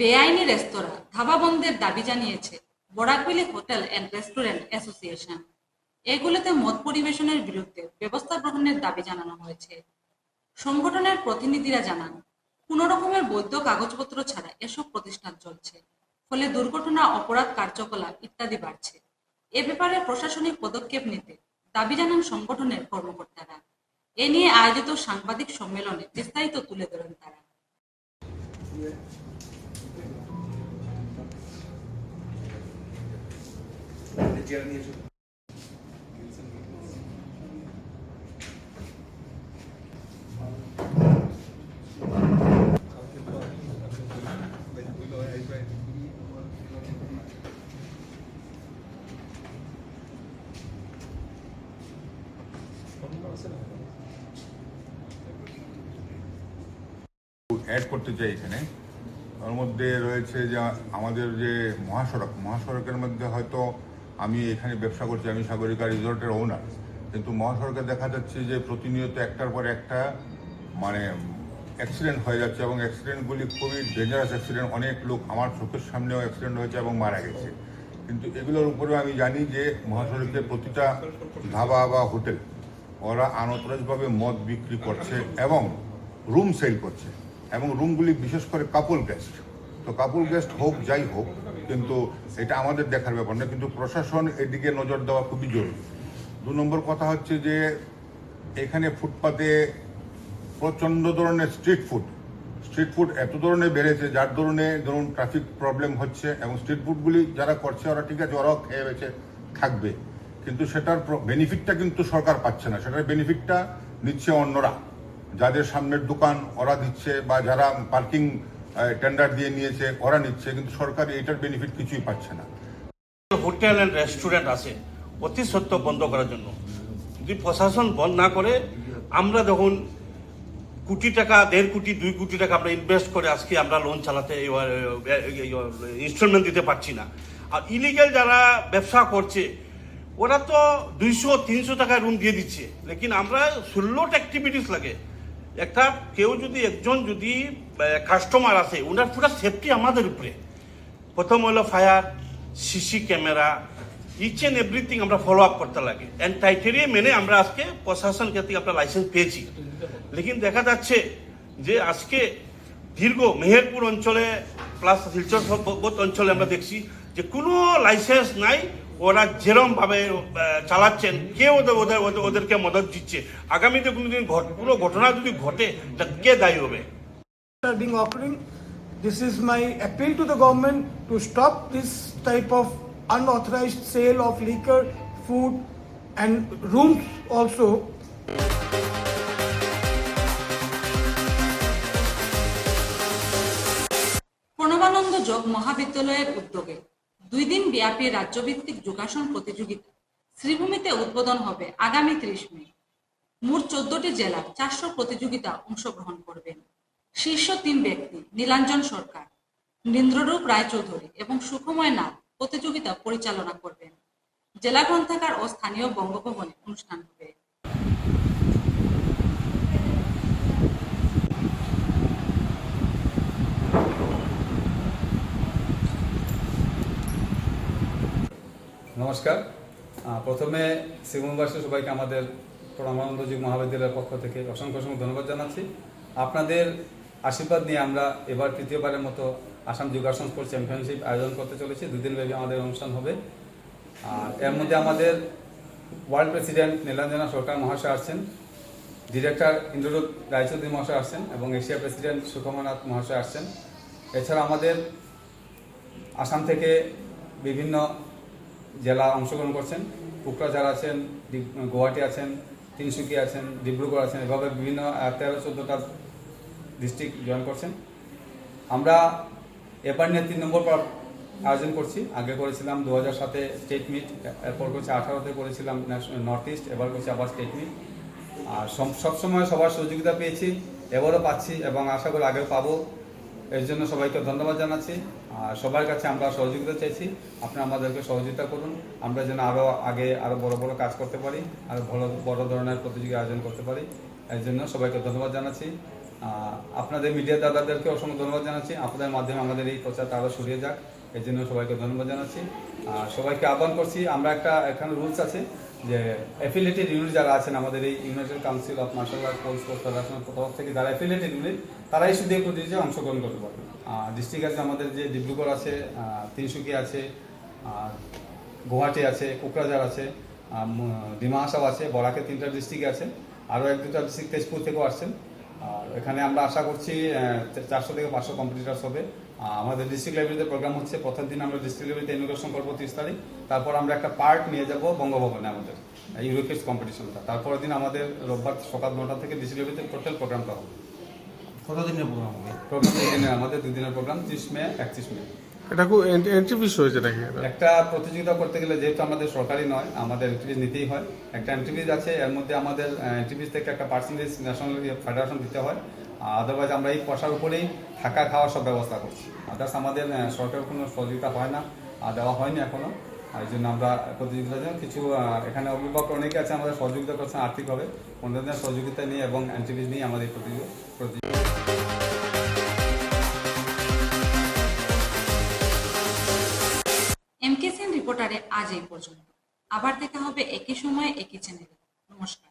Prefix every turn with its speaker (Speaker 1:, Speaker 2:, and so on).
Speaker 1: বেআইনি রেস্তোরাঁ, ধাবা বন্ধের দাবি জানিয়েছে Barak Valley hotel and restaurant association. এগুলোতে মদ পরিবেশনের বিরুদ্ধে ব্যবস্থা গ্রহণের দাবি জানানো হয়েছে। সংগঠনের প্রতিনিধিরা জানান, কোনো রকমের বৈধ কাগজপত্র ছাড়া এসব প্রতিষ্ঠান চলছে, ফলে দুর্ঘটনা, অপরাধ কার্যকলাপ ইত্যাদি বাড়ছে। এ ব্যাপারে প্রশাসনিক পদক্ষেপ নিতে দাবি জানান সংগঠনের কর্মকর্তারা। এ নিয়ে আয়োজিত সাংবাদিক সম্মেলনে বিস্তারিত তুলে ধরেন তারা।
Speaker 2: অ্যাড করতে চাই এখানে। তার মধ্যে রয়েছে যে আমাদের যে মহাসড়কের মধ্যে হয়তো আমি এখানে ব্যবসা করছি, আমি সাগরিকা রিসোর্টের ওনার, কিন্তু মহাসড়কে দেখা যাচ্ছে যে প্রতিনিয়ত একটার পর একটা অ্যাক্সিডেন্ট হয়ে যাচ্ছে এবং অ্যাক্সিডেন্টগুলি খুবই ডেঞ্জারাস অ্যাক্সিডেন্ট। অনেক লোক আমার চোখের সামনেও অ্যাক্সিডেন্ট হয়েছে এবং মারা গেছে। কিন্তু এগুলোর উপরেও আমি জানি যে মহাসড়কে প্রতিটা ধাবা বা হোটেল ওরা আনঅথরাইজভাবে মদ বিক্রি করছে এবং রুম সেল করছে, এবং রুমগুলি বিশেষ করে কাপল গেস্ট। তো কাপল গেস্ট হোক যাই হোক, কিন্তু এটা আমাদের দেখার ব্যাপার না, কিন্তু প্রশাসন এদিকে নজর দেওয়া খুবই জরুরি। 2 নম্বর কথা হচ্ছে যে এখানে ফুটপাতে প্রচণ্ড ধরনের স্ট্রিট ফুড এত ধরনের বেড়েছে, যার ধরুন ট্রাফিক প্রবলেম হচ্ছে, এবং স্ট্রিট ফুডগুলি যারা করছে ওরা ঠিক আছে, ওরাও খেয়ে বেঁচে থাকবে, কিন্তু সেটার বেনিফিটটা কিন্তু সরকার পাচ্ছে না। সেটার বেনিফিটটা নিচ্ছে অন্যরা, যাদের সামনের দোকান ওরা দিচ্ছে, বা যারা পার্কিং টেন্ডার দিয়ে নিয়েছে ওরা নিচ্ছে, কিন্তু সরকার এটার বেনিফিট কিছুই পাচ্ছে না।
Speaker 3: হোটেল অ্যান্ড রেস্টুরেন্ট আছে অতি সত্ত্বর বন্ধ করার জন্য। যদি প্রশাসন বন্ধ না করে, আমরা যখন কোটি টাকা, 1.5 কোটি 2 কোটি টাকা আমরা ইনভেস্ট করে আজকে আমরা লোন চালাতে, ইনস্টলমেন্ট দিতে পারছি না। আর ইলিগাল যারা ব্যবসা করছে ওরা তো 200-300 টাকায় রুম দিয়ে দিচ্ছে, লেকিন আমরা 16টা অ্যাক্টিভিটিস লাগে। একজন যদি কাস্টমার আসে, ওনার পুরো সেফটি আমাদের উপরে। প্রথম হলো fire, CC camera, each and everything আমরা ফলো আপ করতে লাগে। অ্যান্ড ক্রাইটেরিয়া মেনে আমরা আজকে প্রশাসন থেকে আমরা লাইসেন্স পেয়েছি। লেকিন দেখা যাচ্ছে যে আজকে দীর্ঘ মেহেরপুর অঞ্চলে প্লাস শিলচর অঞ্চলে আমরা দেখছি যে কোনো লাইসেন্স নাই, ওরা যেরমভাবে চালাচ্ছেন, কেউ ওদেরকে মদত দিচ্ছে। আগামীতে কোনোদিন কোনো ঘটনা যদি ঘটে, তা কে দায়ী হবে?
Speaker 4: This is my appeal to the government to stop this type of unauthorized sale of liquor, food and rooms also.
Speaker 1: Pranabananda যোগ মহাবিদ্যালয়ের উদ্যোগে 2 দিন ব্যাপী রাজ্যভিত্তিক যোগাসন প্রতিযোগিতা শ্রীভূমিতে উদ্বোধন হবে আগামী 30 মে। মোট 14টি জেলার 400 প্রতিযোগিতা অংশগ্রহণ করবেন। শীর্ষ 3 ব্যক্তি নীলাঞ্জন সরকার, নীন্দ্ররূপ রায়চৌধুরী এবং সুখময় নাথ প্রতিযোগিতা পরিচালনা করবেন। জেলা গ্রন্থাগার ও স্থানীয় বঙ্গভবনে অনুষ্ঠান হবে।
Speaker 5: নমস্কার। প্রথমে শ্রীভূমিবাসী সবাইকে আমাদের প্রণবানন্দ যোগ মহাবিদ্যালয়ের পক্ষ থেকে অসংখ্য ধন্যবাদ জানাচ্ছি। আপনাদের আশীর্বাদ নিয়ে আমরা এবার তৃতীয়বারের মতো আসাম যোগাসন স্পোর্টস চ্যাম্পিয়নশিপ আয়োজন করতে চলেছি। 2 দিন ব্যাপী আমাদের অনুষ্ঠান হবে। আর এর মধ্যে আমাদের ওয়ার্ল্ড প্রেসিডেন্ট নীলাঞ্জনা সরকার মহাশয় আসছেন, ডিরেক্টর ইন্দ্ররূপ রায়চৌধুরী মহাশয় আসছেন এবং এশিয়া প্রেসিডেন্ট সুখমনাথ মহাশয় আসছেন। এছাড়া আমাদের আসাম থেকে বিভিন্ন জেলা অংশগ্রহণ করছেন। কোকরাঝাড় আছেন, গুয়াহাটি আছেন, তিনসুকিয়া আছেন, ডিব্রুগড় আছেন, এভাবে বিভিন্ন 13-14টা ডিস্ট্রিক্ট জয়েন করছেন। আমরা এবার নিয়ে 3 নম্বর আয়োজন করছি। আগে করেছিলাম 2007-এ স্টেট মিট, এরপর করছি 2018-তে করেছিলাম নর্থ ইস্ট, এবার করছি আবার স্টেট মিট। আর সবসময় সবার সহযোগিতা পেয়েছি, এবারও পাচ্ছি এবং আশা করি আগেও পাবো। এর জন্য সবাইকে ধন্যবাদ জানাচ্ছি। আর সবার কাছে আমরা সহযোগিতা চাইছি, আপনারা আমাদেরকে সহযোগিতা করুন, আমরা যেন আরও বড় বড় কাজ করতে পারি, আরও বড় ধরনের প্রতিযোগিতা আয়োজন করতে পারি। এর জন্য সবাইকে ধন্যবাদ জানাচ্ছি। আপনাদের মিডিয়া দাদাদেরকে অসংখ্য ধন্যবাদ জানাচ্ছি। আপনাদের মাধ্যমে আমাদের এই প্রচারটা আরও ছড়িয়ে যাক, এই জন্য সবাইকে ধন্যবাদ জানাচ্ছি। সবাইকে আহ্বান করছি, আমরা এখানে রুলস আছে যে অ্যাফিলিয়েটেড ইউনিট যারা আছেন আমাদের এই united council of martial art sports ফেডারেশনের তরফ থেকে যারা অ্যাফিলিয়েটেড ইউনিট তারাই শুধু এই প্রতিযোগিতায় অংশগ্রহণ করতে পারবে। ডিস্ট্রিক্ট আছে আমাদের যে ডিব্রুগড় আছে, তিনসুকিয়া আছে, গুয়াহাটি আছে, কোকরাঝার আছে, ডিমা হাসাও আছে, বরাকের 3টা ডিস্ট্রিক্ট আছে, আরও 1-2টা ডিস্ট্রিক্ট তেজপুর থেকেও আসছেন। আর এখানে আমরা আশা করছি 400 থেকে 500 কম্পিটিটার্স হবে। আমাদের ডিস্ট্রিক্ট লেভেলের প্রোগ্রাম হচ্ছে, প্রথম দিন আমরা ডিস্ট্রিক্ট লেভেলে ইনোগ্রেশন করবো 30 তারিখ, তারপর আমরা একটা পার্ট নিয়ে যাব বঙ্গভবনে আমাদের ইউরোপিয়াস কম্পিটিশনটা, তারপরের দিন আমাদের রোববার সকাল 9টা থেকে ডিস্ট্রিক্ট লেভেলে টোটাল প্রোগ্রামটা হবে।
Speaker 6: কতদিনের প্রোগ্রাম হবে?
Speaker 5: প্রোগ্রাম 2 দিনের, আমাদের 2 দিনের প্রোগ্রাম, 30 মে 31 মে।
Speaker 7: এটা খুব এন্ট্রি ফিস হয়েছে নাকি?
Speaker 5: একটা প্রতিযোগিতা করতে গেলে যেহেতু আমাদের সরকারি নয়, আমাদের এন্ট্রি নিতেই হয়। একটা এন্ট্রি ফিস আছে, এর মধ্যে আমাদের এন্ট্রি ফিস থেকে একটা পার্সেন্টেজ ন্যাশনাল ফেডারেশন দিতে হয়। আদারওয়াইজ আমরা এই পয়সার উপরেই থাকা খাওয়ার সব ব্যবস্থা করছি। আদার্স আমাদের সরকারের কোনো সহযোগিতা হয় না, দেওয়া হয়নি এখনো। এই জন্য আমরা প্রতিযোগিতার জন্য কিছু এখানে অভিভাবক অনেকে আছে আমাদের সহযোগিতা করছেন আর্থিকভাবে, অন্যদের সহযোগিতা নিয়ে এবং এন্ট্রি ফিস নিয়ে আমাদের প্রতিযোগিতা।
Speaker 1: এমকেসিএন রিপোর্টারে আজ এই পর্যন্ত। আবার দেখা হবে একই সময়ে একই চ্যানেলে। নমস্কার।